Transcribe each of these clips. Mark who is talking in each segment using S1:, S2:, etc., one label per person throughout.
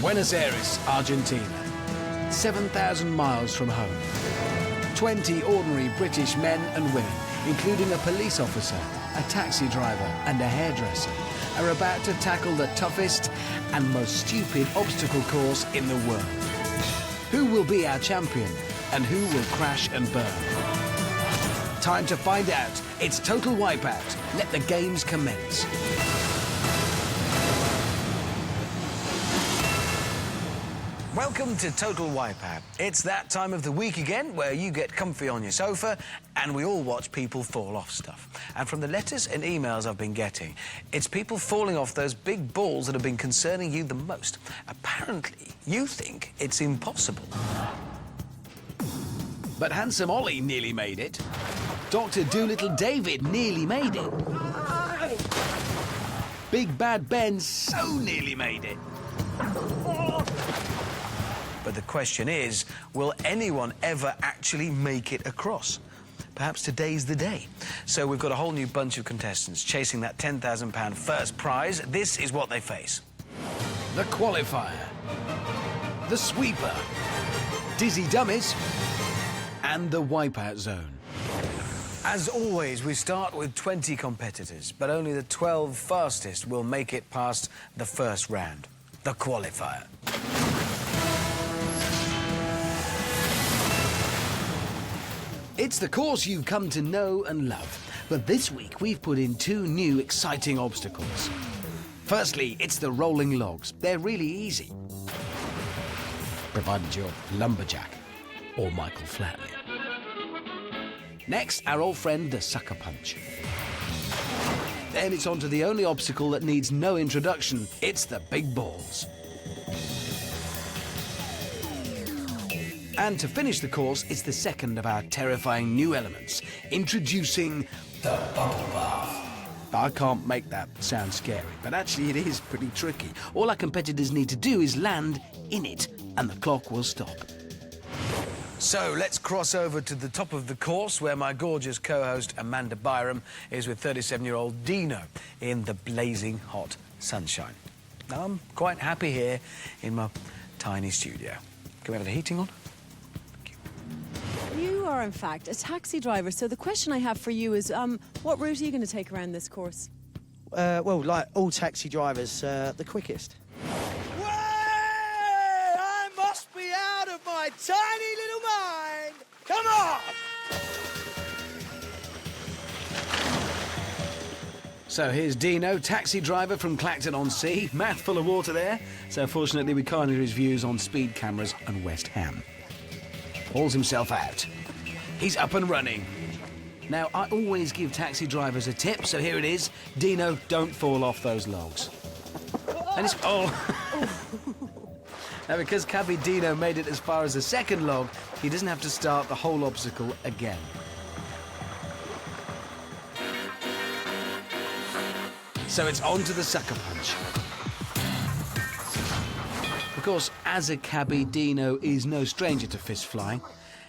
S1: Buenos Aires, Argentina. 7,000 miles from home. 20 ordinary British men and women, including a police officer, a taxi driver and a hairdresser, are about to tackle the toughest and most stupid obstacle course in the world. Who will be our champion and who will crash and burn? Time to find out. It's Total Wipeout. Let the games commence. Welcome to Total Wipeout. It's that time of the week again where you get comfy on your sofa and we all watch people fall off stuff. And from the letters and emails I've been getting, it's people falling off those big balls that have been concerning you the most. Apparently, you think it's impossible. But Handsome Ollie nearly made it. Dr. Doolittle David nearly made it. Big Bad Ben so nearly made it. But the question is, will anyone ever actually make it across? Perhaps today's the day. So we've got a whole new bunch of contestants chasing that £10,000 first prize. This is what they face. The qualifier, the sweeper, dizzy dummies, and the wipeout zone. As always, we start with 20 competitors, but only the 12 fastest will make it past the first round, the qualifier. It's the course you've come to know and love, but this week we've put in two new exciting obstacles. Firstly, it's the rolling logs. They're really easy, provided you're Lumberjack or Michael Flatley. Next, our old friend, the sucker punch. Then it's on to the only obstacle that needs no introduction. It's the big balls. And to finish the course, it's the second of our terrifying new elements, introducing the bubble bath. I can't make that sound scary, but actually it is pretty tricky. All our competitors need to do is land in it, and the clock will stop. So let's cross over to the top of the course, where my gorgeous co-host Amanda Byram is with 37-year-old Dino in the blazing hot sunshine. Now, I'm quite happy here in my tiny studio. Can we have the heating on?
S2: You are, in fact, a taxi driver, so the question I have for you is, what route are you going to take around this course?
S3: Well, like all taxi drivers, the quickest.
S4: Way! I must be out of my tiny little mind! Come on!
S1: So here's Dino, taxi driver from Clacton-on-Sea. Mouthful of water there. So fortunately we can't hear his views on speed cameras and West Ham. Hauls himself out. He's up and running. Now, I always give taxi drivers a tip, so here it is. Dino, don't fall off those logs. And it's... Oh! Now, because Cabby Dino made it as far as the second log, he doesn't have to start the whole obstacle again. So it's on to the sucker punch. Of course, as a cabbie, Dino is no stranger to fist flying.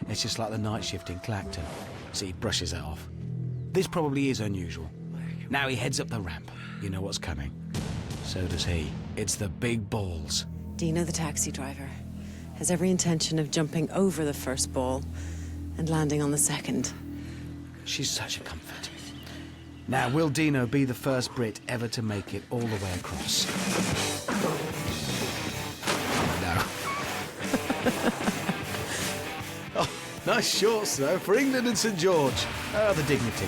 S1: It's just like the night shift in Clacton. So he brushes it off. This probably is unusual. Now he heads up the ramp. You know what's coming. So does he. It's the big balls.
S2: Dino, the taxi driver, has every intention of jumping over the first ball and landing on the second.
S1: She's such a comfort. Now, will Dino be the first Brit ever to make it all the way across? No. Oh, nice shorts, though, for England and St George. Oh, the dignity.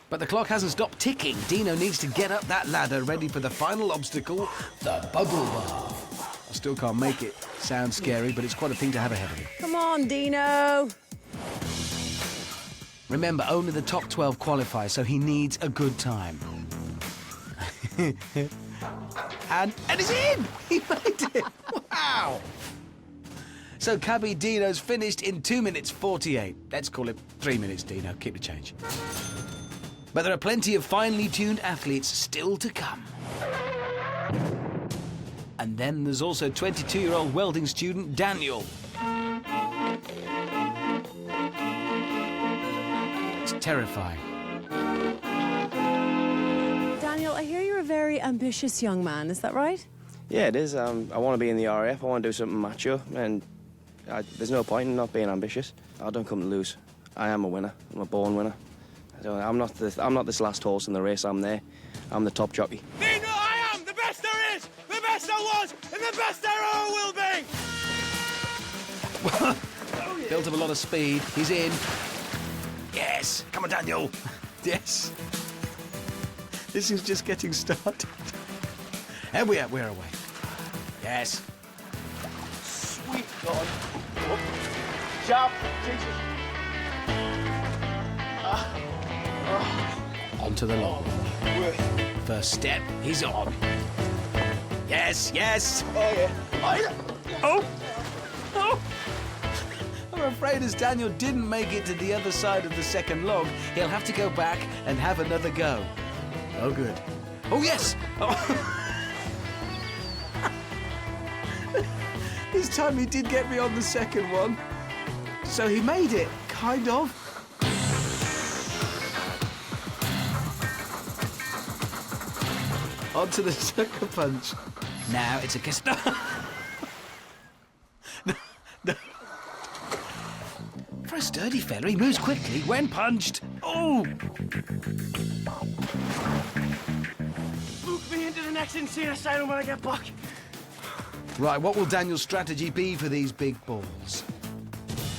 S1: But the clock hasn't stopped ticking. Dino needs to get up that ladder ready for the final obstacle, the bubble bath. I still can't make it sound scary, but it's quite a thing to have ahead of you.
S2: Come on, Dino!
S1: Remember, only the top 12 qualify, so he needs a good time. and he's in! He made it! Wow! So Cabby Dino's finished in 2 minutes 48. Let's call it 3 minutes, Dino. Keep the change. But there are plenty of finely tuned athletes still to come. And then there's also 22-year-old welding student Daniel. It's terrifying.
S2: Daniel, I hear you're a very ambitious young man, is that right?
S5: Yeah, it is. I want to be in the RAF. I want to do something macho, and there's no point in not being ambitious. I don't come to lose. I am a winner. I'm a born winner. I'm not this last horse in the race. I'm there. I'm the top jockey.
S4: Nino, I am the best there is, the best there was, and the best there ever will be.
S1: Built up a lot of speed. He's in. Yes. Come on, Daniel. Yes. This is just getting started. And we're away. Yes.
S4: Sweet God. Jump, Jesus.
S1: Onto the log. First step, he's on. Yes, yes.
S4: Oh, yeah.
S1: Oh! Oh! I'm afraid as Daniel didn't make it to the other side of the second log, he'll have to go back and have another go. Oh, good. Oh, yes! Oh. This time he did get me on the second one. So he made it, kind of. Onto the sucker punch. Now it's a kiss. No. No. For a sturdy fella, he moves quickly when punched. Oh!
S4: Book me into the next insane asylum when I get back.
S1: Right, what will Daniel's strategy be for these big balls?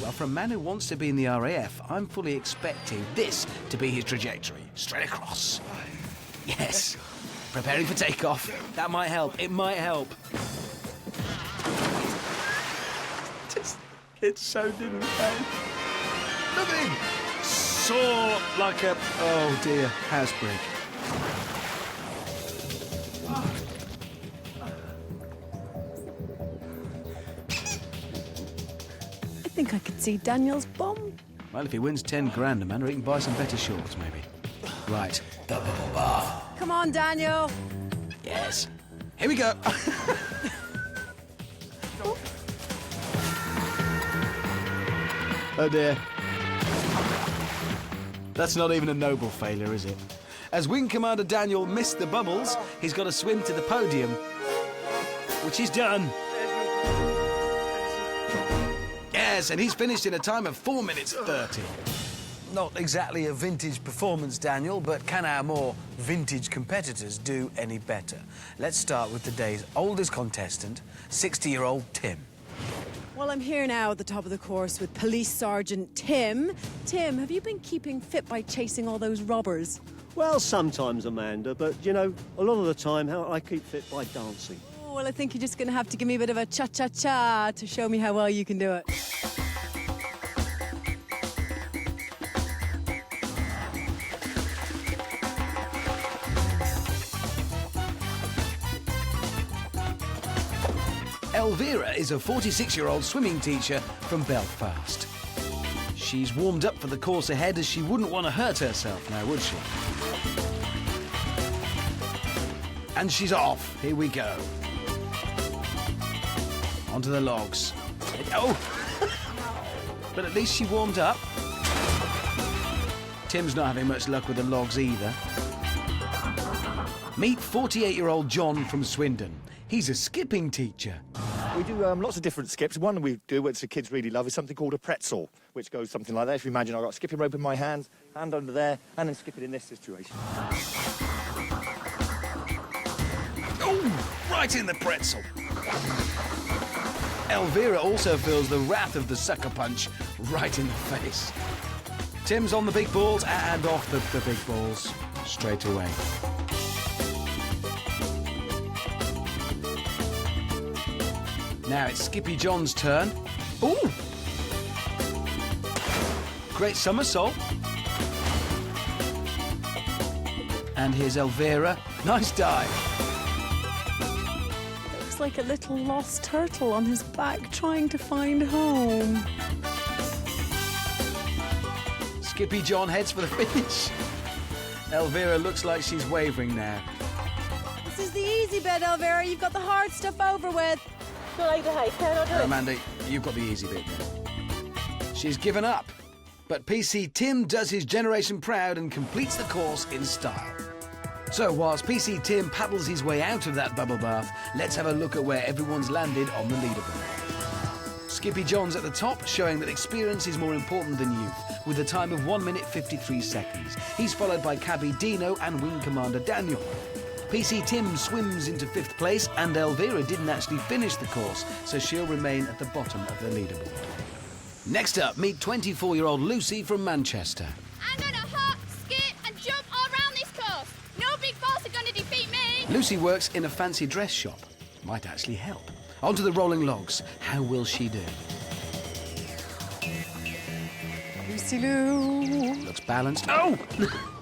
S1: Well, for a man who wants to be in the RAF, I'm fully expecting this to be his trajectory. Straight across. Yes. Preparing for takeoff. That might help. It might help. It so didn't pay. Look at him! Soar like a... Oh, dear. House brick.
S2: I think I could see Daniel's bum.
S1: Well, if he wins 10 grand, Amanda, he can buy some better shorts, maybe. Right. The bubble bath.
S2: Come on, Daniel.
S1: Yes. Here we go. Oh, dear. That's not even a noble failure, is it? As Wing Commander Daniel missed the bubbles, he's got to swim to the podium, which he's done. Yes, and he's finished in a time of 4 minutes 30. Not exactly a vintage performance, Daniel, but can our more vintage competitors do any better? Let's start with today's oldest contestant, 60-year-old Tim.
S2: Well, I'm here now at the top of the course with Police Sergeant Tim. Tim, have you been keeping fit by chasing all those robbers?
S6: Well, sometimes, Amanda, but, you know, a lot of the time, I keep fit by dancing.
S2: Oh, well, I think you're just going to have to give me a bit of a cha-cha-cha to show me how well you can do it.
S1: Elvira is a 46-year-old swimming teacher from Belfast. She's warmed up for the course ahead as she wouldn't want to hurt herself now, would she? And she's off. Here we go. Onto the logs. Oh! But at least she warmed up. Tim's not having much luck with the logs either. Meet 48-year-old John from Swindon. He's a skipping teacher.
S7: We do lots of different skips. One we do, which the kids really love, is something called a pretzel, which goes something like that. If you imagine I've got a skipping rope in my hand under there, and then skip it in this situation.
S1: Oh, right in the pretzel. Elvira also feels the wrath of the sucker punch right in the face. Tim's on the big balls and off the big balls straight away. Now it's Skippy John's turn. Ooh! Great somersault. And here's Elvira. Nice dive.
S2: Looks like a little lost turtle on his back trying to find home.
S1: Skippy John heads for the finish. Elvira looks like she's wavering now.
S2: This is the easy bit, Elvira. You've got the hard stuff over with.
S1: Amanda, you've got the easy bit there. She's given up. But PC Tim does his generation proud and completes the course in style. So whilst PC Tim paddles his way out of that bubble bath, let's have a look at where everyone's landed on the leaderboard. Skippy John's at the top, showing that experience is more important than youth, with a time of 1 minute 53 seconds. He's followed by Cabby Dino and Wing Commander Daniel. PC Tim swims into 5th place, and Elvira didn't actually finish the course, so she'll remain at the bottom of the leaderboard. Next up, meet 24-year-old Lucy from Manchester.
S8: I'm gonna hop, skip and jump all around this course. No big balls are gonna defeat me.
S1: Lucy works in a fancy dress shop. Might actually help. Onto the rolling logs. How will she do?
S2: Lucy Lou.
S1: Looks balanced. Oh!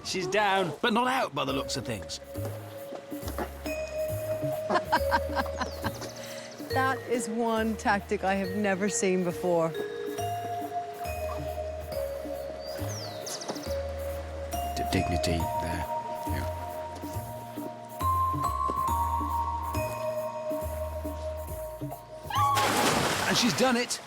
S1: She's down, but not out by the looks of things.
S2: That is one tactic I have never seen before.
S1: Dignity there. Yeah. And she's done it.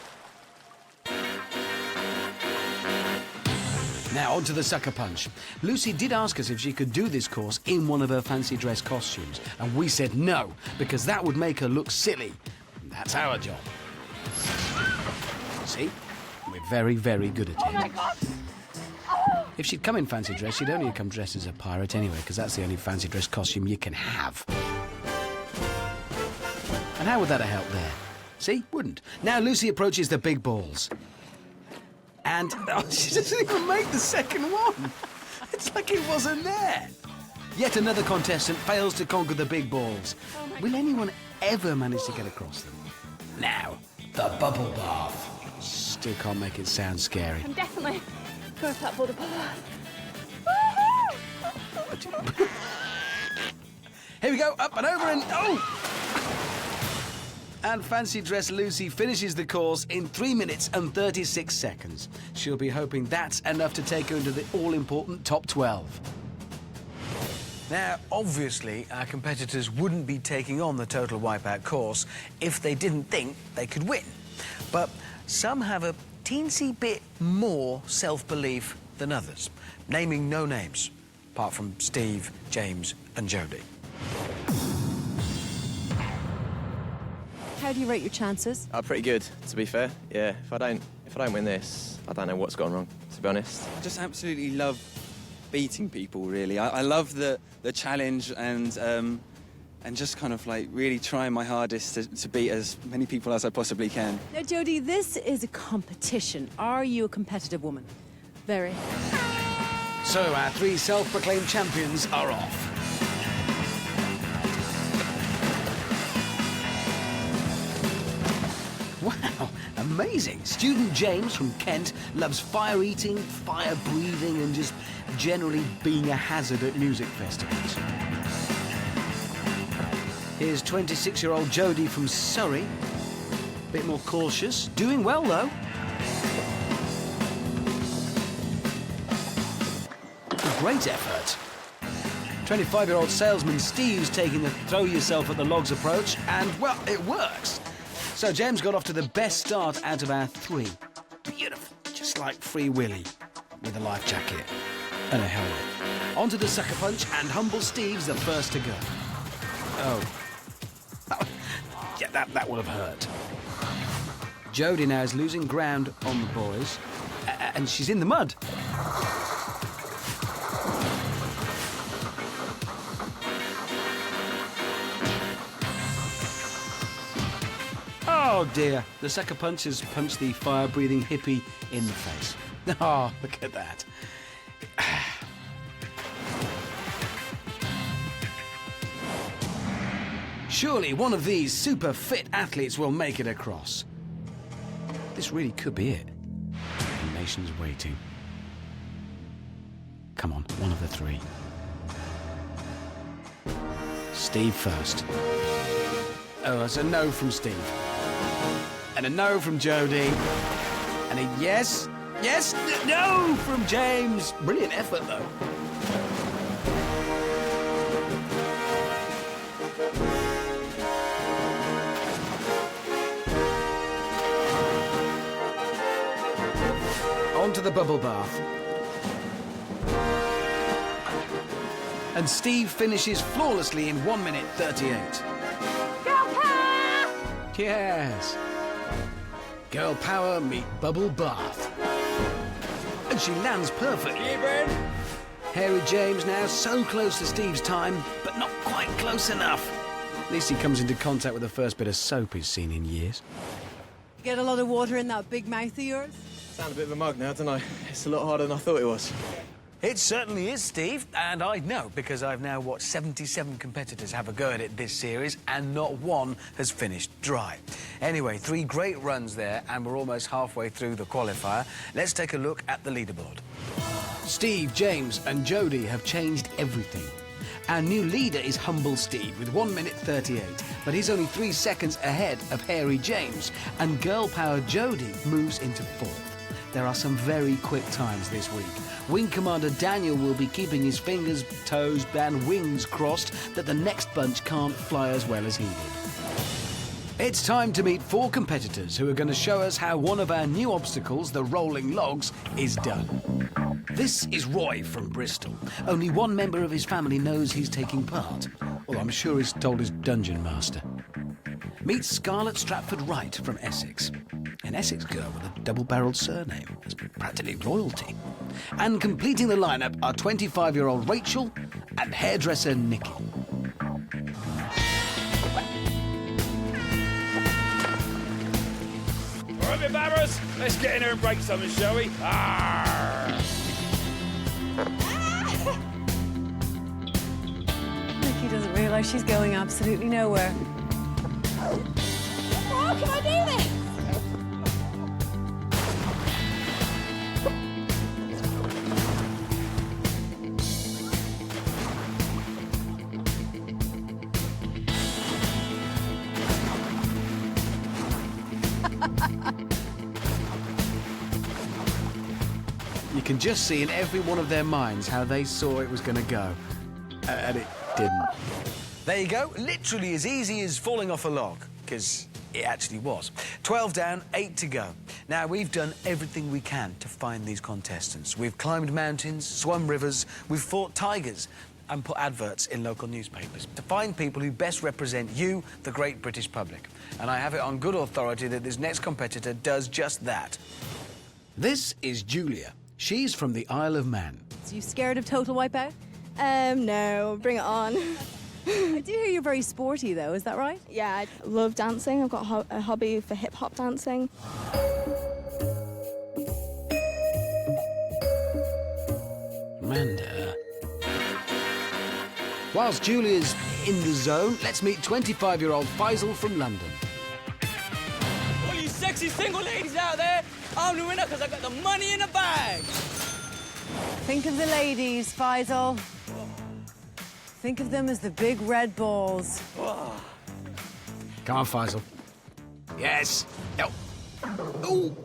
S1: Now on to the sucker punch. Lucy did ask us if she could do this course in one of her fancy dress costumes, and we said no, because that would make her look silly. That's our job. See? We're very, very good at it.
S8: Oh my God.
S1: If she'd come in fancy dress, she'd only come dressed as a pirate anyway, because that's the only fancy dress costume you can have. And how would that have helped there? See? Wouldn't. Now Lucy approaches the big balls. And she doesn't even make the second one. It's like it wasn't there. Yet another contestant fails to conquer the big balls. Will anyone ever manage to get across them? Now, the bubble bath. Still can't make it sound scary.
S8: I'm definitely going for that bubble bath.
S1: Here we go, up and over and... Oh! And fancy dress Lucy finishes the course in 3 minutes and 36 seconds. She'll be hoping that's enough to take her into the all-important top 12.
S9: Now, obviously, our competitors wouldn't be taking on the Total Wipeout course if they didn't think they could win. But some have a teensy bit more self-belief than others, naming no names, apart from Steve, James and Jodie.
S2: How do you rate your chances?
S5: Pretty good, to be fair. Yeah, if I don't win this, I don't know what's gone wrong, to be honest.
S10: I just absolutely love beating people, really. I love the challenge and just kind of like really trying my hardest to beat as many people as I possibly can.
S2: Now, Jodie, this is a competition. Are you a competitive woman? Very.
S1: So our 3 self-proclaimed champions are off. Wow, amazing. Student James from Kent loves fire eating, fire breathing and just generally being a hazard at music festivals. Here's 26-year-old Jodie from Surrey. Bit more cautious, doing well though. A great effort. 25-year-old salesman Steve's taking the throw yourself at the logs approach and, well, it works. So James got off to the best start out of our 3. Beautiful, just like Free Willy, with a life jacket and a helmet. Onto the sucker punch, and humble Steve's the first to go. Oh. Yeah, that would have hurt. Jodie now is losing ground on the boys, and she's in the mud. Oh dear, the sucker punch has punched the fire-breathing hippie in the face. Oh, look at that. Surely one of these super fit athletes will make it across. This really could be it. The nation's waiting. Come on, one of the 3. Steve first. Oh, that's a no from Steve. And a no from Jodie. And a yes, no from James. Brilliant effort, though. On to the bubble bath. And Steve finishes flawlessly in 1 minute 38.
S8: Girl power!
S1: Yes. Girl power meet bubble bath. And she lands perfectly. Harry James now so close to Steve's time, but not quite close enough. At least he comes into contact with the first bit of soap he's seen in years.
S2: You get a lot of water in that big mouth of yours?
S11: Sound a bit of a mug now, don't I? It's a lot harder than I thought it was.
S9: It certainly is, Steve, and I know because I've now watched 77 competitors have a go at it this series, and not one has finished dry. Anyway, 3 great runs there, and we're almost halfway through the qualifier. Let's take a look at the leaderboard.
S1: Steve, James and Jodie have changed everything. Our new leader is Humble Steve with 1 minute 38, but he's only 3 seconds ahead of Hairy James, and Girl Power Jodie moves into 4th. There are some very quick times this week. Wing Commander Daniel will be keeping his fingers, toes and wings crossed that the next bunch can't fly as well as he did. It's time to meet 4 competitors who are going to show us how one of our new obstacles, the rolling logs, is done. This is Roy from Bristol. Only one member of his family knows he's taking part. Well, I'm sure he's told his dungeon master. Meet Scarlett Stratford Wright from Essex. An Essex girl with a double-barrelled surname. It's practically royalty. And completing the lineup are 25-year-old Rachel and hairdresser Nikki.
S12: All right, bit babbers, let's get in here and break something, shall we?
S2: Nikki doesn't realise she's going absolutely nowhere.
S8: How can I do this?
S1: You can just see in every one of their minds how they saw it was going to go. And it didn't.
S9: There you go, literally as easy as falling off a log, because it actually was. 12 down, 8 to go. Now, we've done everything we can to find these contestants. We've climbed mountains, swum rivers, we've fought tigers, and put adverts in local newspapers to find people who best represent you, the great British public. And I have it on good authority that this next competitor does just that.
S1: This is Julia. She's from the Isle of Man.
S2: So you scared of Total Wipeout?
S13: No, bring it on.
S2: I do hear you're very sporty, though. Is that right?
S13: Yeah, I love dancing. I've got a hobby for hip-hop dancing.
S1: Amanda. Whilst Julia's in the zone, let's meet 25-year-old Faisal from London.
S4: All you sexy single ladies out there, I'm the winner because I got the money in the bag.
S2: Think of the ladies, Faisal. Think of them as the big red balls.
S1: Come on, Faisal. Yes. Oh. Ooh.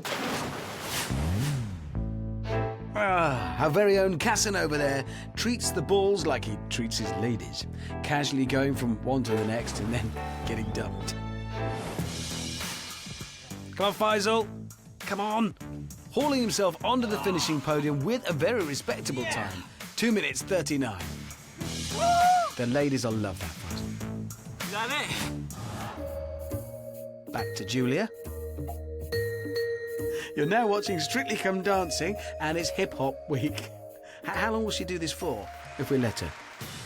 S1: Our very own Casanova there treats the balls like he treats his ladies, casually going from one to the next and then getting dumped. Come on, Faisal. Come on. Hauling himself onto the finishing podium with a very respectable time. 2 minutes 39. The ladies will love that, Faisal.
S4: Is that it?
S1: Back to Julia. You're now watching Strictly Come Dancing, and it's Hip Hop Week. How long will she do this for, if we let her?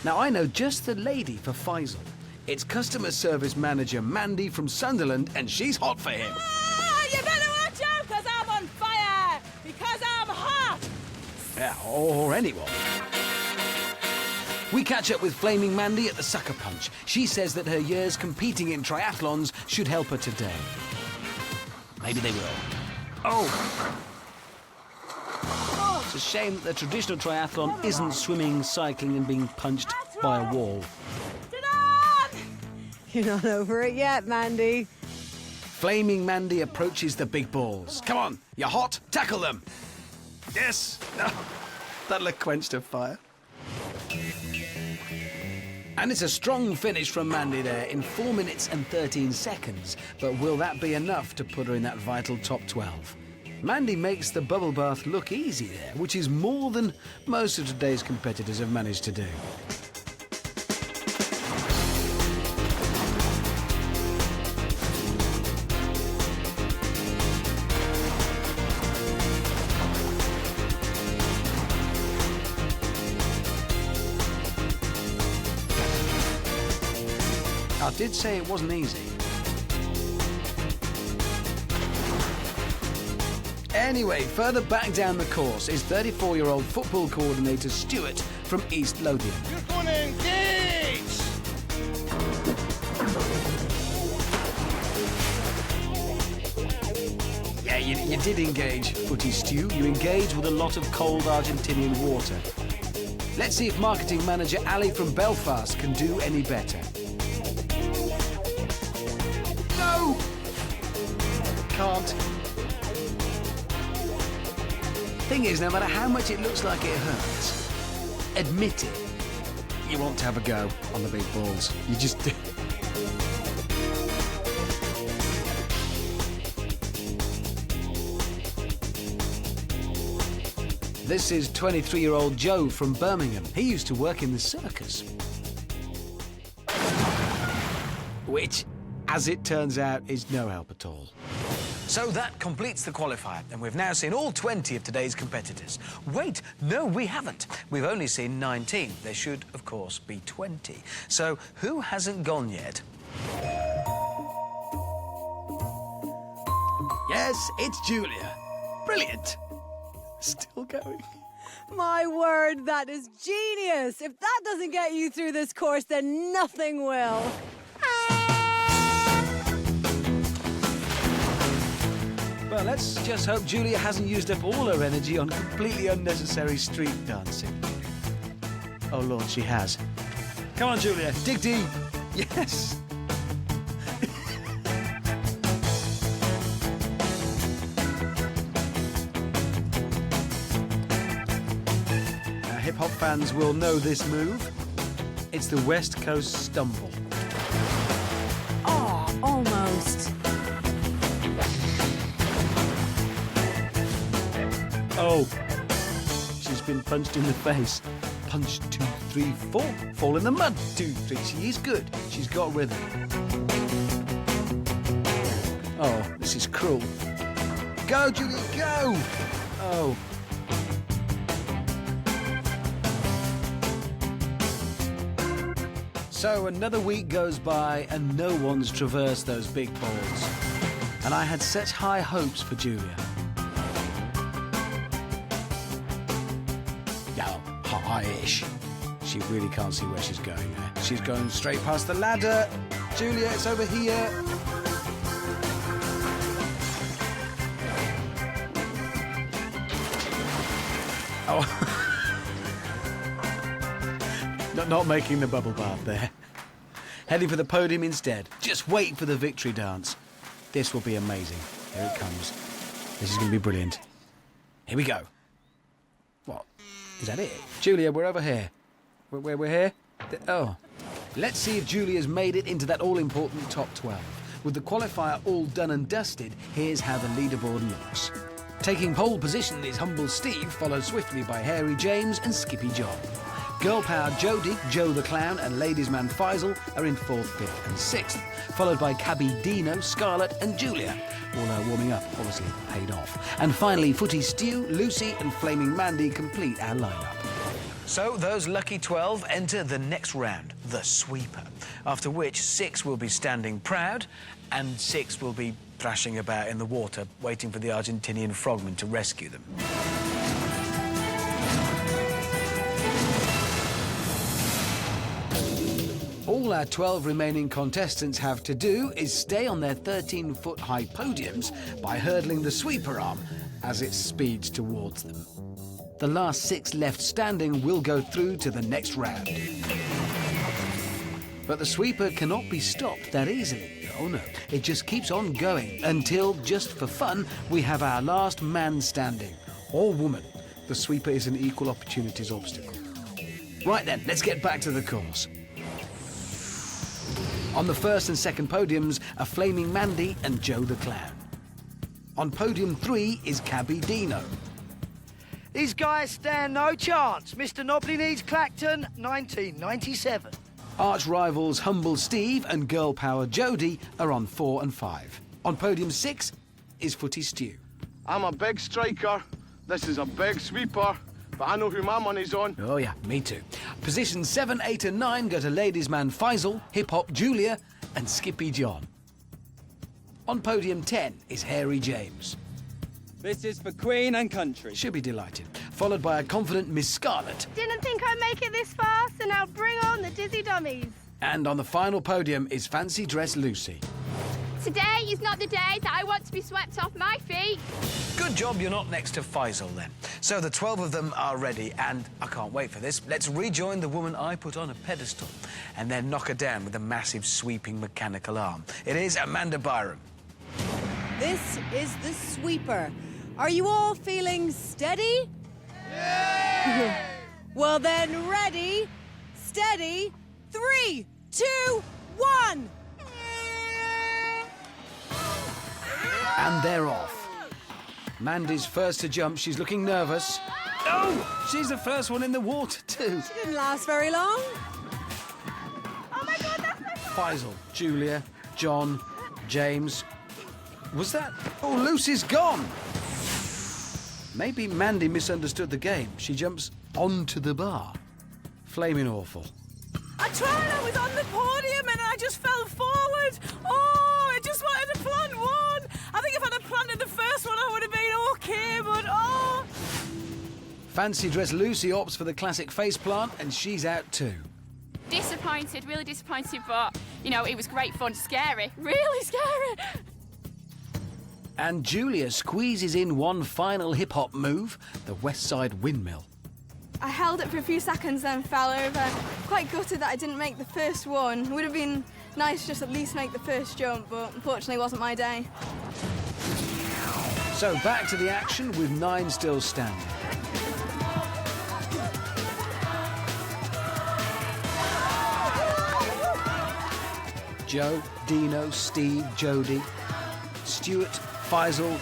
S1: Now, I know just the lady for Faisal. It's customer service manager Mandy from Sunderland, and she's hot for him.
S8: You better watch out, because I'm on fire! Because I'm hot!
S1: Yeah, or anyone. We catch up with Flaming Mandy at the Sucker Punch. She says that her years competing in triathlons should help her today. Maybe they will. Oh! It's a shame that the traditional triathlon isn't swimming, cycling and being punched by a wall.
S2: You're not over it yet, Mandy.
S1: Flaming Mandy approaches the big balls. Come on, you're hot, tackle them. Yes! That'll have quenched her fire. And it's a strong finish from Mandy there in 4 minutes and 13 seconds. But will that be enough to put her in that vital top 12? Mandy makes the bubble bath look easy there, which is more than most of today's competitors have managed to do. I did say it wasn't easy. Anyway, further back down the course is 34-year-old football coordinator Stuart from East Lothian.
S12: You're going to engage!
S1: Yeah, you did engage, Footy Stew. You engaged with a lot of cold Argentinian water. Let's see if marketing manager Ali from Belfast can do any better. No! Can't. Thing is, no matter how much it looks like it hurts, admit it. You want to have a go on the big balls. You just do. This is 23-year-old Joe from Birmingham. He used to work in the circus. Which, as it turns out, is no help at all.
S9: So that completes the qualifier, and we've now seen all 20 of today's competitors. Wait, no, we haven't. We've only seen 19. There should, of course, be 20. So who hasn't gone yet?
S1: Yes, it's Julia. Brilliant. Still going.
S2: My word, that is genius. If that doesn't get you through this course, then nothing will.
S1: Well, let's just hope Julia hasn't used up all her energy on completely unnecessary street dancing. Oh, Lord, she has. Come on, Julia, dig deep. Yes. Hip-hop fans will know this move. It's the West Coast Stumble.
S2: Oh, almost.
S1: Oh, she's been punched in the face. Punch 2, 3, 4. Fall in the mud. 2, 3. She is good. She's got rhythm. Oh, this is cruel. Go, Julie, go! Oh. So another week goes by and no one's traversed those big balls. And I had such high hopes for Julia. High-ish. She really can't see where she's going there. She's going straight past the ladder. Julia, it's over here. Oh. Not making the bubble bath there. Heading for the podium instead. Just wait for the victory dance. This will be amazing. Here it comes. This is going to be brilliant. Here we go. What? Is that it? Julia, we're over here. We're here? Oh. Let's see if Julia's made it into that all-important top 12. With the qualifier all done and dusted, here's how the leaderboard looks. Taking pole position is Humble Steve, followed swiftly by Hairy James and Skippy John. Girl Power Jodie, Joe the Clown and Ladies Man Faisal are in 4th, 5th and 6th, followed by Cabby Dino, Scarlett and Julia. All our warming up obviously paid off. And finally, Footy Stew, Lucy and Flaming Mandy complete our lineup.
S9: So those lucky 12 enter the next round, the sweeper, after which 6 will be standing proud and 6 will be thrashing about in the water, waiting for the Argentinian frogmen to rescue them.
S1: All our 12 remaining contestants have to do is stay on their 13-foot-high podiums by hurdling the sweeper arm as it speeds towards them. The last 6 left standing will go through to the next round. But the sweeper cannot be stopped that easily. Oh no, it just keeps on going until, just for fun, we have our last man standing, or woman. The sweeper is an equal opportunities obstacle. Right then, let's get back to the course. On the 1st and 2nd podiums are Flaming Mandy and Joe the Clown. On podium 3 is Cabby Dino.
S3: These guys stand no chance. Mr. Nobody Needs Clacton, 1997.
S1: Arch rivals Humble Steve and Girl Power Jodie are on 4 and 5. On podium 6 is Footy Stew.
S14: I'm a big striker. This is a big sweeper.
S5: but I know who my money's on.
S1: Oh yeah, me too. Positions 7, 8 and 9 go to ladies' man Faisal, hip-hop Julia and Skippy John. On podium 10 is Hairy James.
S10: This is for Queen and Country.
S1: She'll be delighted. Followed by a confident Miss Scarlett.
S8: Didn't think I'd make it this far, so now bring on the dizzy dummies.
S1: And on the final podium is Fancy Dress Lucy.
S8: Today is not the day that I want to be swept off my feet.
S9: Good job you're not next to Faisal, then. So the 12 of them are ready, and I can't wait for this. Let's rejoin the woman I put on a pedestal and then knock her down with a massive, sweeping mechanical arm. It is Amanda Byram.
S2: This is the sweeper. Are you all feeling steady? Yeah! Well then, ready, steady, 3, 2, 1.
S1: And they're off. Mandy's first to jump. She's looking nervous. Oh, she's the first one in the water too.
S2: She didn't last very long.
S8: Oh my God, that's my
S1: Faisal, Julia, John, James. Was that? Oh, Lucy's gone. Maybe Mandy misunderstood the game. She jumps onto the bar. Flaming awful.
S14: I tried, I was on the podium and I just fell forward. Oh, I just wanted to plant one. I think if I'd have planted the first one, I would have been okay, but oh.
S1: Fancy Dress Lucy opts for the classic face plant, and she's out too.
S8: Disappointed, really disappointed, but, you know, it was great fun. Scary, really scary.
S1: And Julia squeezes in one final hip-hop move, the West Side Windmill.
S13: I held it for a few seconds, then fell over. Quite gutted that I didn't make the first one. It would have been nice to just at least make the first jump, but unfortunately it wasn't my day.
S1: So back to the action with 9 still standing. Joe, Dino, Steve, Jodie, Stuart, Faisal,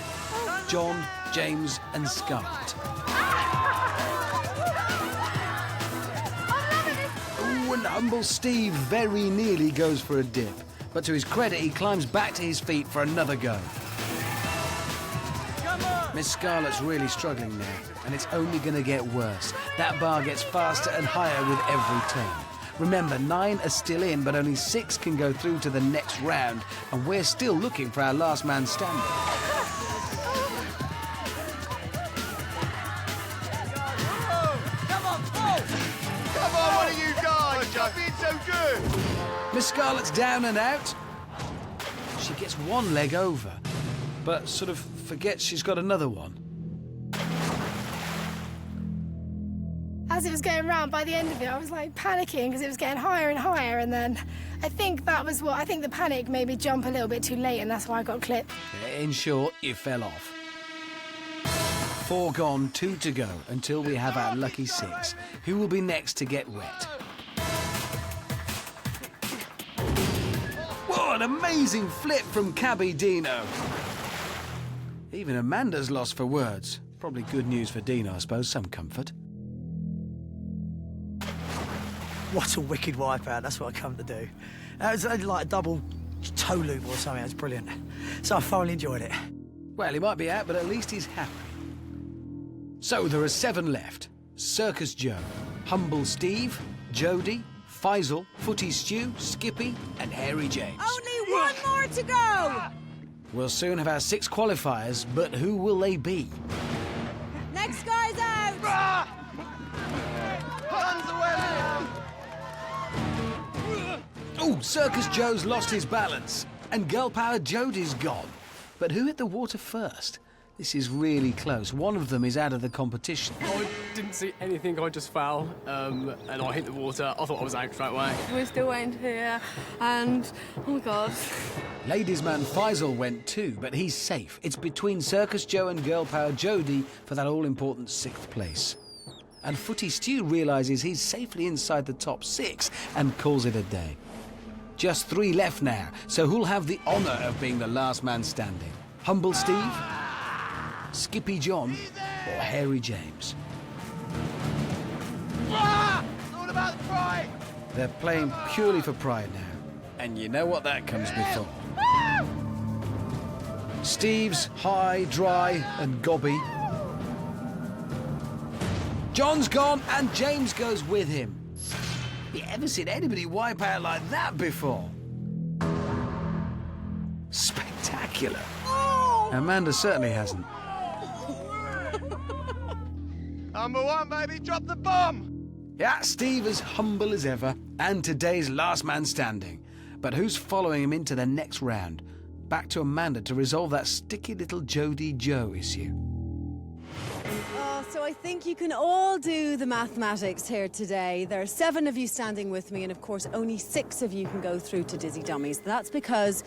S1: John, James and Scarlett. Ooh, and humble Steve very nearly goes for a dip. But to his credit, he climbs back to his feet for another go. Miss Scarlett's really struggling now, and it's only going to get worse. That bar gets faster and higher with every turn. Remember, 9 are still in, but only 6 can go through to the next round, and we're still looking for our last man standing.
S4: Come on, one of you guys! You're being so good!
S1: Miss Scarlett's down and out. She gets one leg over, but sort of forgets she's got another one.
S15: As it was going round, by the end of it, I was like panicking because it was getting higher and higher, and then I think the panic made me jump a little bit too late, and that's why I got clipped.
S1: In short, you fell off. 4 gone, 2 to go, until we have our lucky 6. Who will be next to get wet? Whoa, an amazing flip from Cabby Dino. Even Amanda's lost for words. Probably good news for Dino, I suppose, some comfort.
S3: What a wicked wipeout, that's what I come to do. It was like a double toe loop or something, it was brilliant. So I thoroughly enjoyed it.
S1: Well, he might be out, but at least he's happy. So there are 7 left. Circus Joe, Humble Steve, Jodie, Faisal, Footy Stew, Skippy and Hairy James.
S2: Only 1 more to go!
S1: We'll soon have our 6 qualifiers, but who will they be?
S2: Next guy's out!
S1: Oh, Circus Joe's lost his balance, and Girl Power Jodie's gone. But who hit the water first? This is really close. One of them is out of the competition.
S11: I didn't see anything, I just fell, and I hit the water. I thought I was out straight away.
S13: We're still waiting to hear, and oh my God.
S1: Ladies' man Faisal went too, but he's safe. It's between Circus Joe and Girl Power Jodie for that all-important 6th place. And Footy Stew realises he's safely inside the top 6 and calls it a day. Just 3 left now, so who'll have the honour of being the last man standing? Humble Steve, Skippy John, or Hairy James?
S4: It's all about the pride!
S1: They're playing purely for pride now, and you know what that comes before. Steve's high, dry and gobby. John's gone and James goes with him. You ever seen anybody wipe out like that before? Spectacular. Amanda certainly hasn't.
S7: Number one, baby, drop the bomb!
S1: Yeah, Steve as humble as ever, and today's last man standing. But who's following him into the next round? Back to Amanda to resolve that sticky little Jodie Joe issue.
S2: So I think you can all do the mathematics here today. There are 7 of you standing with me, and of course only 6 of you can go through to Dizzy Dummies. That's because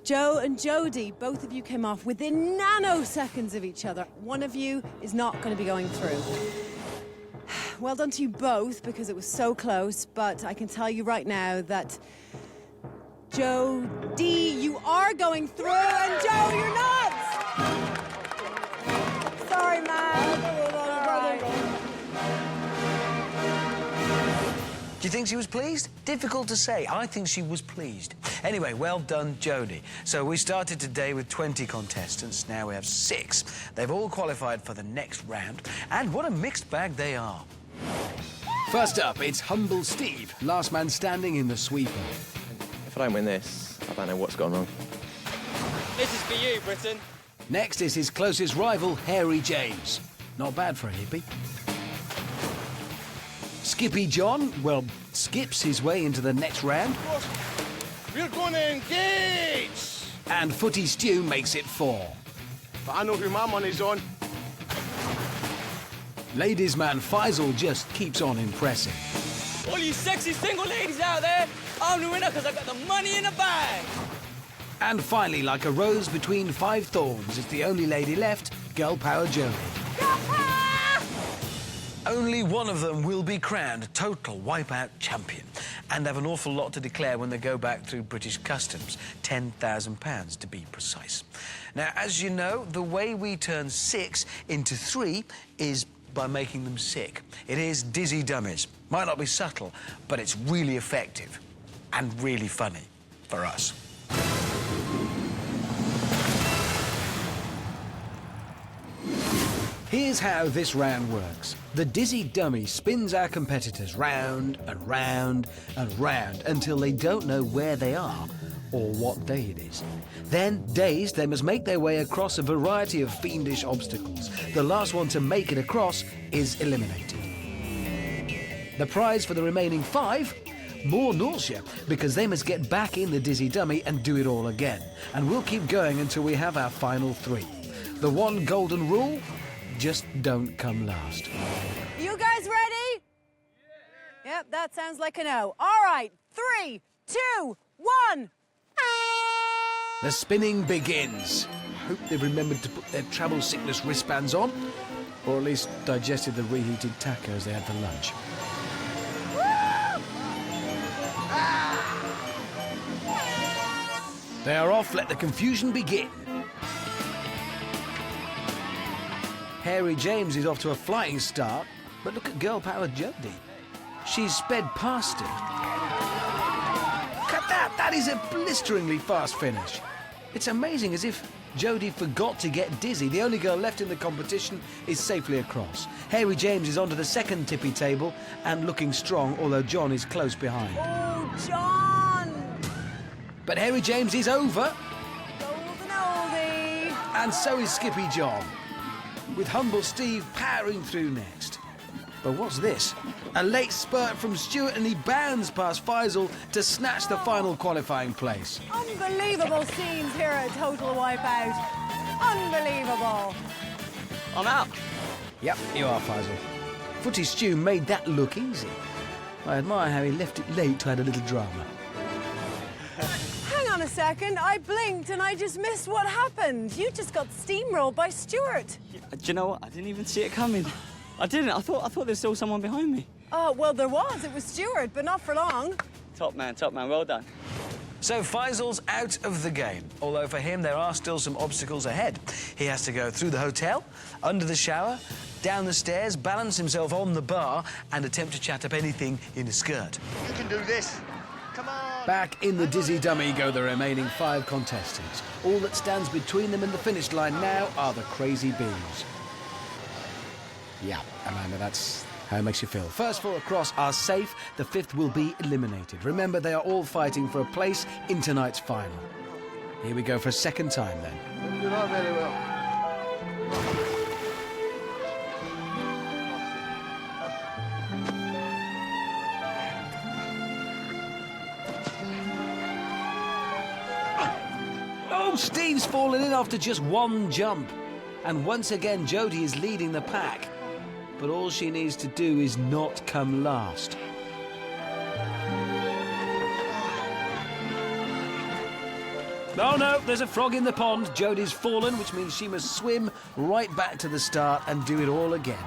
S2: Joe and Jodie, both of you came off within nanoseconds of each other. One of you is not going to be going through. Well done to you both, because it was so close, but I can tell you right now that Jodie, you are going through, and Joe, you're not! Sorry, man.
S9: Do you think she was pleased? Difficult to say. I think she was pleased. Anyway, well done, Jodie. So we started today with 20 contestants. Now we have 6. They've all qualified for the next round. And what a mixed bag they are.
S1: First up, it's Humble Steve, last man standing in the sweeper.
S5: If I don't win this, I don't know what's gone wrong.
S16: This is for you, Britain.
S1: Next is his closest rival, Harry James. Not bad for a hippie. Skippy John, well, skips his way into the next round.
S7: We're gonna engage!
S1: And Footy Stew makes it 4.
S7: But I know who my money's on.
S1: Ladies man Faisal just keeps on impressing.
S16: All you sexy single ladies out there, I'm the winner because I got the money in the bag.
S1: And finally, like a rose between 5 thorns, it's the only lady left, Girl Power Jodie.
S9: Only one of them will be crowned Total Wipeout Champion and have an awful lot to declare when they go back through British Customs, £10,000 to be precise. Now, as you know, the way we turn 6 into 3 is by making them sick. It is Dizzy Dummies. Might not be subtle, but it's really effective and really funny for us.
S1: Here's how this round works. The Dizzy Dummy spins our competitors round and round and round until they don't know where they are or what day it is. Then, dazed, they must make their way across a variety of fiendish obstacles. The last one to make it across is eliminated. The prize for the remaining 5? More nausea, because they must get back in the Dizzy Dummy and do it all again. And we'll keep going until we have our final 3. The one golden rule: just don't come last.
S2: You guys ready? Yep, that sounds like a no. All right, 3, 2, 1.
S1: The spinning begins. Hope they've remembered to put their travel sickness wristbands on, or at least digested the reheated tacos they had for lunch. They are off, let the confusion begin. Harry James is off to a flying start, but look at Girl Power Jodie. She's sped past him. Look at that! That is a blisteringly fast finish. It's amazing, as if Jodie forgot to get dizzy. The only girl left in the competition is safely across. Harry James is onto the second tippy table and looking strong, although John is close behind.
S2: Oh, John!
S1: But Harry James is over.
S2: Golden oldie.
S1: And so is Skippy John, with Humble Steve powering through next. But what's this? A late spurt from Stuart, and he bounds past Faisal to snatch the final qualifying place.
S2: Unbelievable scenes here at Total Wipeout. Unbelievable.
S16: I'm out.
S1: Yep, you are, Faisal. Footy Stew made that look easy. I admire how he left it late to add a little drama.
S2: Hang on a second. I blinked and I just missed what happened. You just got steamrolled by Stuart.
S16: Do you know what? I didn't even see it coming. I didn't. I thought there was still someone behind me.
S2: Oh, well, there was. It was Stuart, but not for long.
S16: Top man. Well done.
S9: So Faisal's out of the game, although for him there are still some obstacles ahead. He has to go through the hotel, under the shower, down the stairs, balance himself on the bar, and attempt to chat up anything in a skirt.
S7: You can do this. Come on.
S1: Back in the Dizzy Dummy go the remaining 5 contestants. All that stands between them and the finish line now are the crazy bees. Yeah, Amanda, that's How it makes you feel. First 4 across are safe, the 5th will be eliminated. Remember, they are all fighting for a place in tonight's final. Here we go for a second time then.
S17: You know very well.
S1: Oh, Steve's fallen in after just 1 jump. And once again, Jodie is leading the pack. But all she needs to do is not come last. Oh no, there's a frog in the pond. Jodie's fallen, which means she must swim right back to the start and do it all again.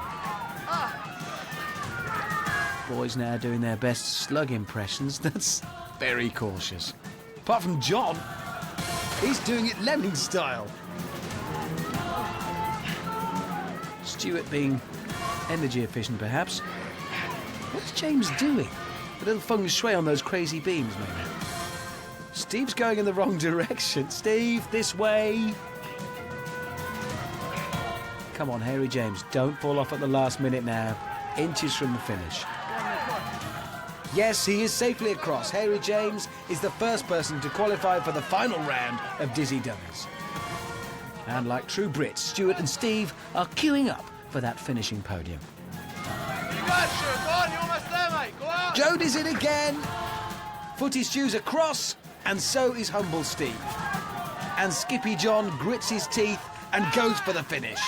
S1: Boys now doing their best slug impressions. That's very cautious. Apart from John, he's doing it lemming style. Stuart being energy efficient, perhaps. What's James doing? A little feng shui on those crazy beams, maybe. Steve's going in the wrong direction. Steve, this way. Come on, Harry James, don't fall off at the last minute now. Inches from the finish. Yes, he is safely across. Harry James is the first person to qualify for the final round of Dizzy Dummies. And like true Brits, Stuart and Steve are queuing up for that finishing podium.
S17: You got it, go on, you're almost there, mate. Go out.
S1: Jodie's in again. Footy Stu's across, and so is Humble Steve. And Skippy John grits his teeth and goes for the finish.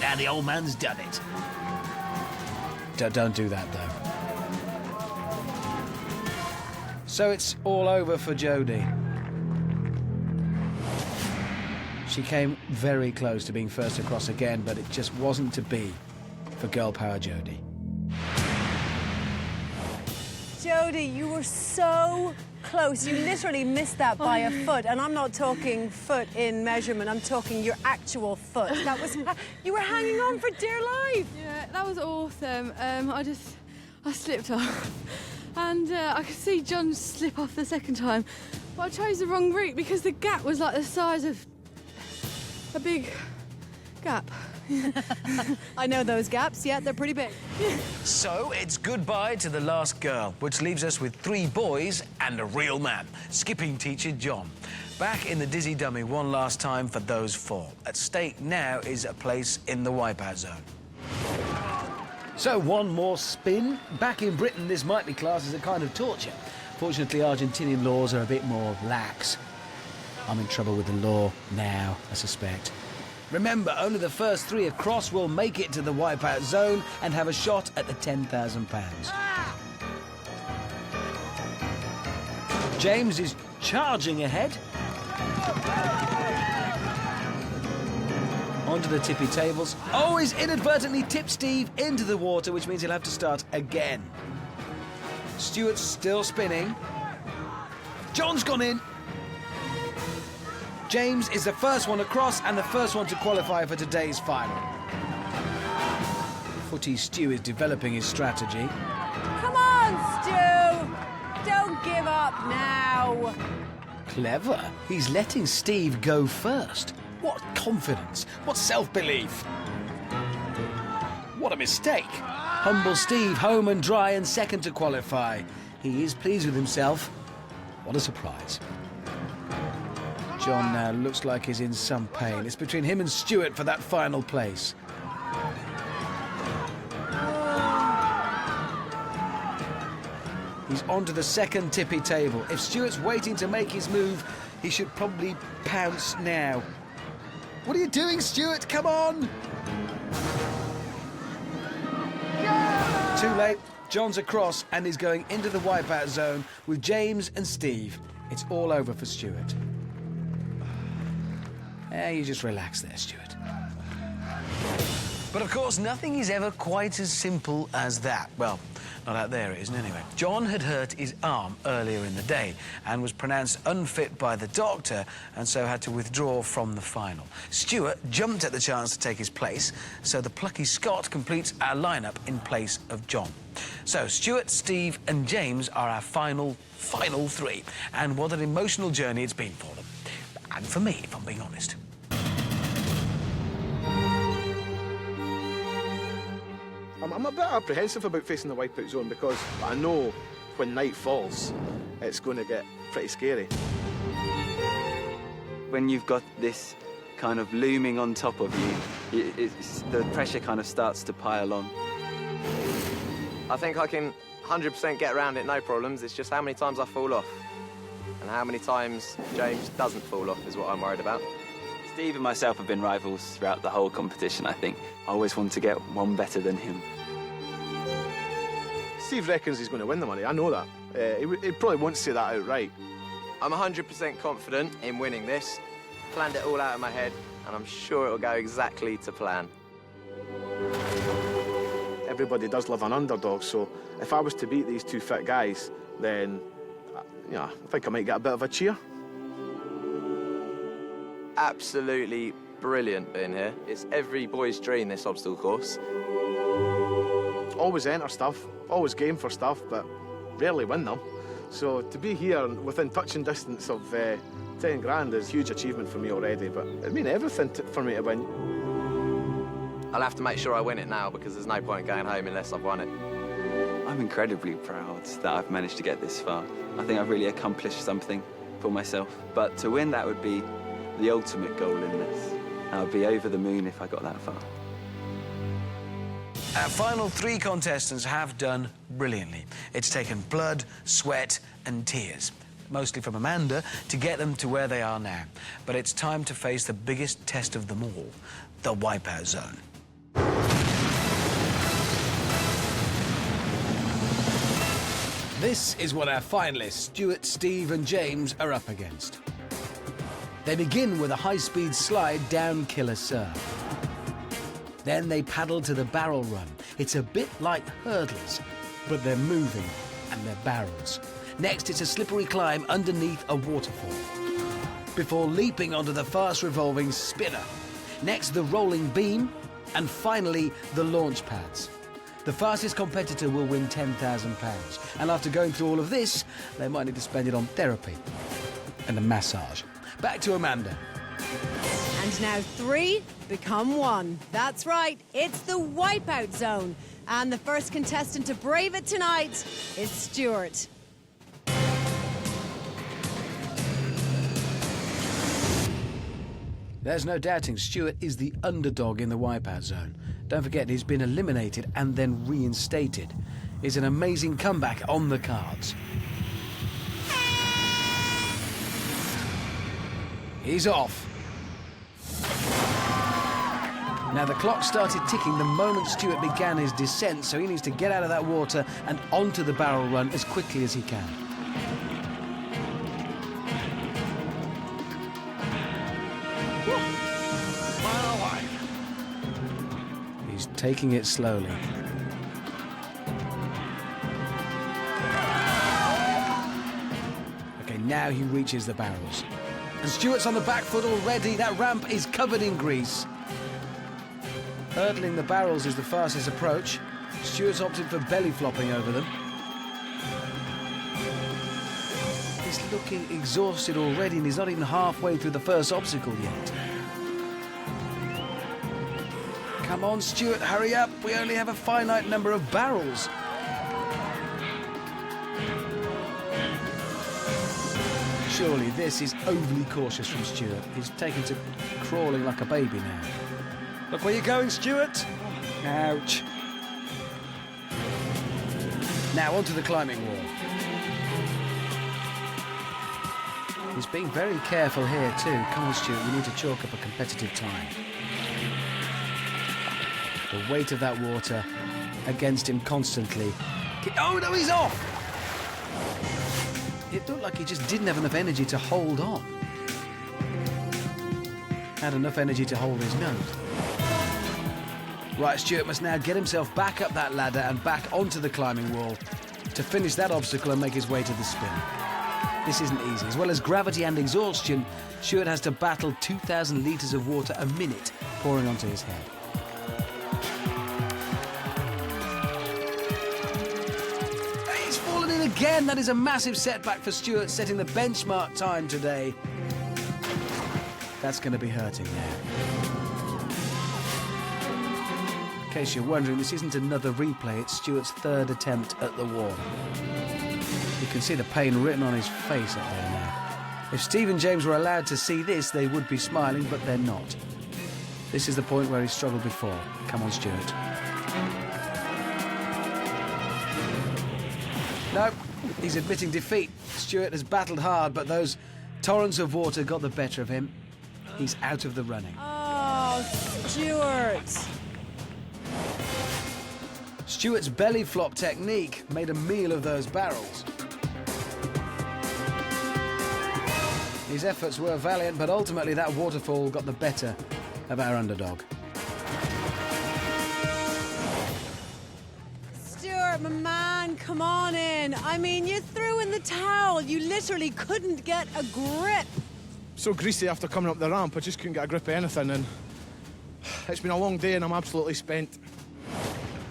S1: Now the old man's done it. Don't do that, though. So it's all over for Jodie. She came very close to being first across again, but it just wasn't to be for Girl Power Jodie.
S2: Jodie, you were so close. You literally missed that by a foot. And I'm not talking foot in measurement, I'm talking your actual foot. That was... You were hanging on for dear life.
S13: Yeah, that was awesome. I slipped off. And I could see John slip off the second time. But I chose the wrong route because the gap was like the size of a big gap.
S2: I know those gaps, yeah, they're pretty big.
S9: So it's goodbye to the last girl, which leaves us with 3 boys and a real man, skipping teacher John. Back in the Dizzy Dummy one last time for those 4. At stake now is a place in the Wipeout zone.
S1: So one more spin. Back in Britain, this might be classed as a kind of torture. Fortunately, Argentinian laws are a bit more lax. I'm in trouble with the law now, I suspect. Remember, only the first 3 across will make it to the Wipeout zone and have a shot at the £10,000. James is charging ahead. Onto the tippy tables. Oh, he's inadvertently tipped Steve into the water, which means he'll have to start again. Stuart's still spinning. John's gone in. James is the first one across and the first one to qualify for today's final. Footy Stu is developing his strategy.
S2: Come on, Stu! Don't give up now.
S1: Clever. He's letting Steve go first. What confidence. What self-belief. What a mistake. Humble Steve home and dry and second to qualify. He is pleased with himself. What a surprise. John now looks like he's in some pain. It's between him and Stuart for that final place. He's onto the second tippy table. If Stuart's waiting to make his move, he should probably pounce now. What are you doing, Stuart? Come on! Too late. John's across and is going into the Wipeout zone with James and Steve. It's all over for Stuart. You just relax there, Stuart.
S9: But of course, nothing is ever quite as simple as that. Well, not out there it isn't anyway. John had hurt his arm earlier in the day and was pronounced unfit by the doctor and so had to withdraw from the final. Stuart jumped at the chance to take his place, so the plucky Scot completes our lineup in place of John. So Stuart, Steve and James are our final 3. And what an emotional journey it's been for them. And for me, if I'm being honest.
S17: I'm a bit apprehensive about facing the wipeout zone because I know when night falls, it's going to get pretty scary.
S10: When you've got this kind of looming on top of you, the pressure kind of starts to pile on.
S18: I think I can 100% get around it, no problems. It's just how many times I fall off. And how many times James doesn't fall off is what I'm worried about.
S10: Steve and myself have been rivals throughout the whole competition, I think. I always want to get one better than him.
S17: Steve reckons he's going to win the money, I know that. He probably won't say that outright.
S18: I'm 100% confident in winning this. Planned it all out in my head, and I'm sure it'll go exactly to plan.
S17: Everybody does love an underdog, so if I was to beat these two fit guys, then, I think I might get a bit of a cheer.
S18: Absolutely brilliant being here. It's every boy's dream, this obstacle course.
S17: Always enter stuff, always game for stuff, but rarely win them. So to be here within touching distance of 10 grand is a huge achievement for me already, but it'd mean everything for me to win.
S18: I'll have to make sure I win it now because there's no point going home unless I've won it.
S10: I'm incredibly proud that I've managed to get this far. I think I've really accomplished something for myself. But to win, that would be the ultimate goal in this. I would be over the moon if I got that far.
S9: Our final 3 contestants have done brilliantly. It's taken blood, sweat and tears, mostly from Amanda, to get them to where they are now. But it's time to face the biggest test of them all, the wipeout zone.
S1: This is what our finalists, Stuart, Steve and James, are up against. They begin with a high-speed slide down Killer Surf. Then they paddle to the barrel run. It's a bit like hurdles, but they're moving and they're barrels. Next, it's a slippery climb underneath a waterfall, before leaping onto the fast-revolving spinner. Next, the rolling beam, and finally, the launch pads. The fastest competitor will win £10,000, and after going through all of this, they might need to spend it on therapy and a massage. Back to Amanda.
S2: And now 3 become 1. That's right, it's the wipeout zone. And the first contestant to brave it tonight is Stuart.
S1: There's no doubting Stuart is the underdog in the wipeout zone. Don't forget, he's been eliminated and then reinstated. It's an amazing comeback on the cards. He's off. Now, the clock started ticking the moment Stuart began his descent, so he needs to get out of that water and onto the barrel run as quickly as he can. He's taking it slowly. Okay, now he reaches the barrels. And Stuart's on the back foot already. That ramp is covered in grease. Hurdling the barrels is the fastest approach. Stuart's opted for belly flopping over them. He's looking exhausted already, and he's not even halfway through the first obstacle yet. Come on, Stuart, hurry up. We only have a finite number of barrels. Surely this is overly cautious from Stuart. He's taken to crawling like a baby now. Look where you're going, Stuart. Ouch. Now onto the climbing wall. He's being very careful here too. Come on, Stuart, we need to chalk up a competitive time. The weight of that water against him constantly. Oh no, he's off! It looked like he just didn't have enough energy to hold on. Had enough energy to hold his note. Right, Stuart must now get himself back up that ladder and back onto the climbing wall to finish that obstacle and make his way to the spin. This isn't easy. As well as gravity and exhaustion, Stuart has to battle 2,000 litres of water a minute pouring onto his head. He's fallen in again. That is a massive setback for Stuart, setting the benchmark time today. That's going to be hurting now. case you're wondering, this isn't another replay, it's Stuart's third attempt at the wall. You can see the pain written on his face up there now. If Steve and James were allowed to see this, they would be smiling, but they're not. This is the point where he struggled before. Come on, Stuart. No, he's admitting defeat. Stuart has battled hard, but those torrents of water got the better of him. He's out of the running.
S2: Oh, Stuart.
S1: Stuart's belly flop technique made a meal of those barrels. His efforts were valiant, but ultimately that waterfall got the better of our underdog.
S2: Stuart, my man, come on in. I mean, you threw in the towel. You literally couldn't get a grip.
S17: So greasy after coming up the ramp, I just couldn't get a grip of anything, and it's been a long day and I'm absolutely spent.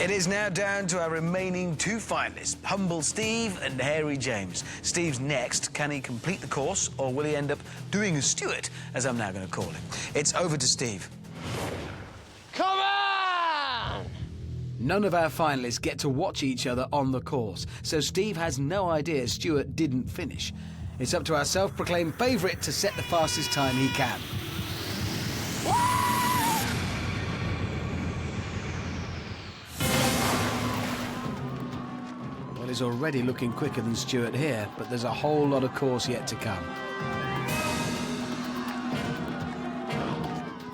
S9: It is now down to our remaining two finalists, Humble Steve and Hairy James. Steve's next. Can he complete the course, or will he end up doing a Stuart, as I'm now going to call him? It's over to Steve.
S4: Come on!
S1: None of our finalists get to watch each other on the course, so Steve has no idea Stuart didn't finish. It's up to our self-proclaimed favourite to set the fastest time he can. Well, he's already looking quicker than Stuart here, but there's a whole lot of course yet to come.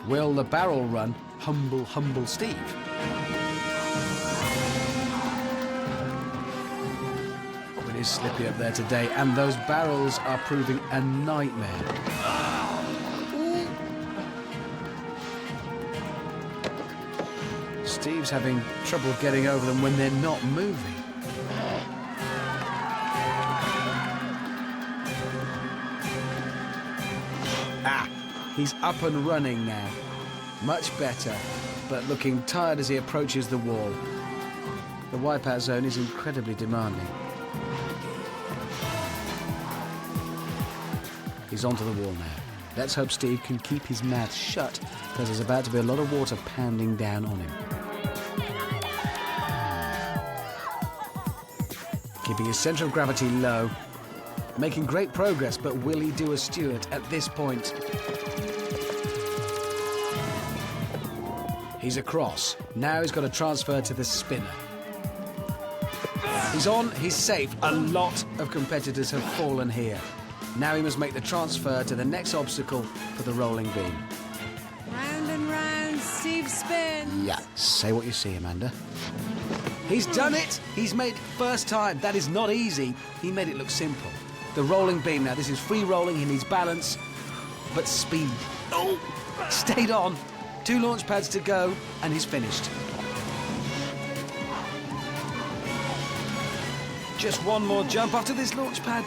S1: Will the barrel run humble Steve? It is slippy up there today, and those barrels are proving a nightmare. Steve's having trouble getting over them when they're not moving. He's up and running now. Much better, but looking tired as he approaches the wall. The wipeout zone is incredibly demanding. He's onto the wall now. Let's hope Steve can keep his mouth shut, because there's about to be a lot of water pounding down on him. Keeping his centre of gravity low. Making great progress, but will he do a Stuart at this point? He's across. Now he's got to transfer to the spinner. He's on, he's safe. A lot of competitors have fallen here. Now he must make the transfer to the next obstacle for the rolling beam.
S2: Round and round, Steve spins.
S1: Yeah, say what you see, Amanda. He's done it! He's made first time. That is not easy. He made it look simple. The rolling beam now. This is free rolling. He needs balance, but speed. Oh, stayed on. 2 launch pads to go, and he's finished. Just one more jump after this launch pad.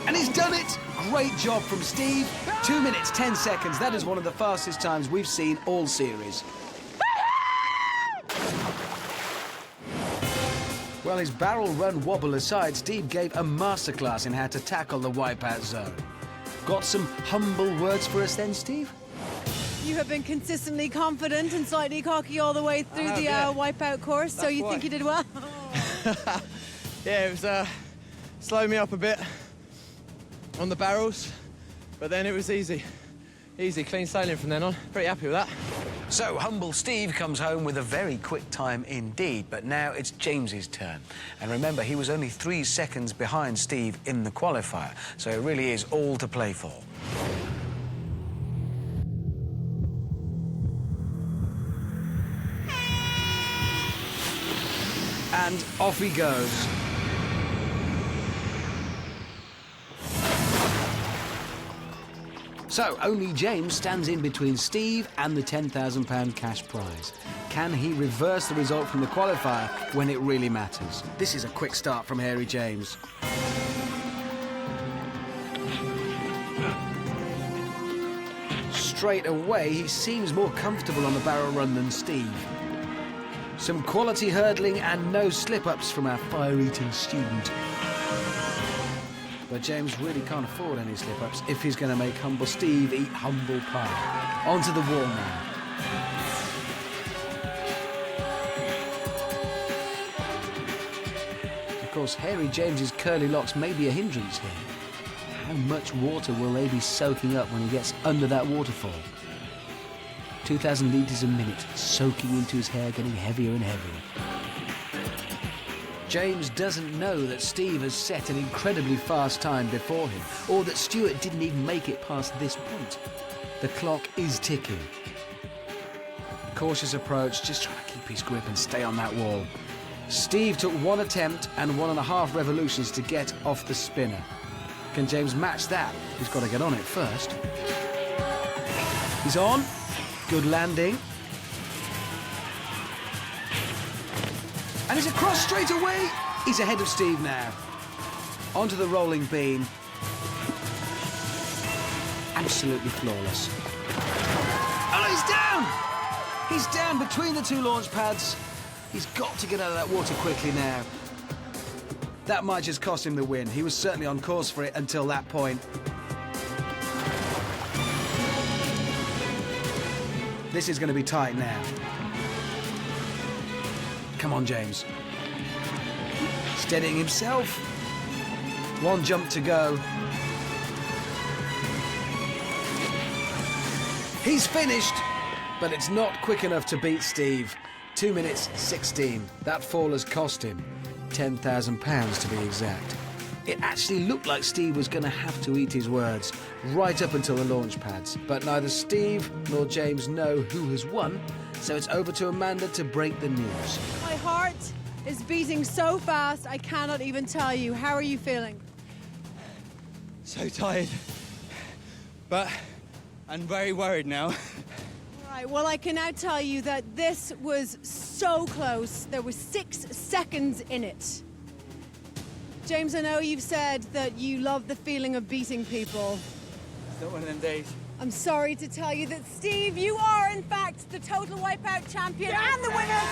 S1: And he's done it! Great job from Steve. 2 minutes, 10 seconds. That is one of the fastest times we've seen all series. Well, his barrel run wobble aside, Steve gave a masterclass in how to tackle the wipeout zone. Got some humble words for us then, Steve?
S2: You have been consistently confident and slightly cocky all the way through the wipeout course, so you think you did well?
S18: Yeah, it was slowed me up a bit on the barrels, but then it was easy. Easy, clean sailing from then on. Pretty happy with that.
S9: So, Humble Steve comes home with a very quick time indeed, but now it's James's turn. And remember, he was only 3 seconds behind Steve in the qualifier, so it really is all to play for.
S1: And off he goes. So, only James stands in between Steve and the £10,000 cash prize. Can he reverse the result from the qualifier when it really matters? This is a quick start from Hairy James. Straight away, he seems more comfortable on the barrel run than Steve. Some quality hurdling and no slip-ups from our fire-eating student. But James really can't afford any slip-ups if he's going to make Humble Steve eat humble pie. Onto the wall now. course, Hairy James's curly locks may be a hindrance here. How much water will they be soaking up when he gets under that waterfall? 2,000 litres a minute, soaking into his hair, getting heavier and heavier. James doesn't know that Steve has set an incredibly fast time before him, or that Stuart didn't even make it past this point. The clock is ticking. Cautious approach, just trying to keep his grip and stay on that wall. Steve took 1 attempt and 1.5 revolutions to get off the spinner. Can James match that? He's got to get on it first. He's on. Good landing. And he's across straight away. He's ahead of Steve now. Onto the rolling beam. Absolutely flawless. Oh, no, he's down! He's down between the 2 launch pads. He's got to get out of that water quickly now. That might just cost him the win. He was certainly on course for it until that point. This is going to be tight now. Come on, James. Steadying himself. 1 jump to go. He's finished, but it's not quick enough to beat Steve. 2 minutes 16. That fall has cost him £10,000 to be exact. It actually looked like Steve was going to have to eat his words right up until the launch pads. But neither Steve nor James know who has won, so it's over to Amanda to break the news.
S2: My heart is beating so fast, I cannot even tell you. How are you feeling?
S18: So tired. But I'm very worried now.
S2: All right, well, I can now tell you that this was so close. There was 6 seconds in it. James, I know you've said that you love the feeling of beating people.
S18: It's not one of them days.
S2: I'm sorry to tell you that, Steve, you are, in fact, the Total Wipeout champion and the winner of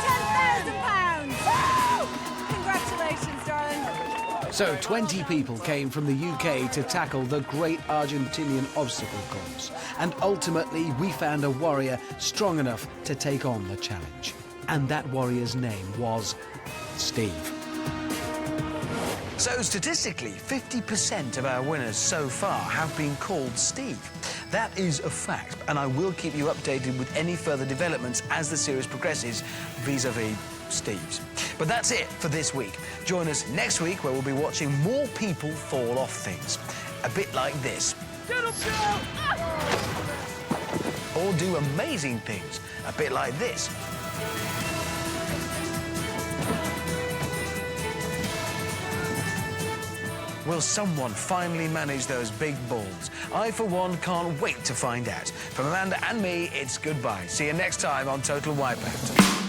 S2: £10,000. Congratulations, darling.
S1: So 20 people came from the UK to tackle the great Argentinian obstacle course. And ultimately, we found a warrior strong enough to take on the challenge. And that warrior's name was Steve.
S9: So statistically, 50% of our winners so far have been called Steve. That is a fact, and I will keep you updated with any further developments as the series progresses vis-a-vis Steve's. But that's it for this week. Join us next week where we'll be watching more people fall off things. A bit like this. Or do amazing things. A bit like this. Will someone finally manage those big balls? I, for one, can't wait to find out. From Amanda and me, it's goodbye. See you next time on Total Wipeout.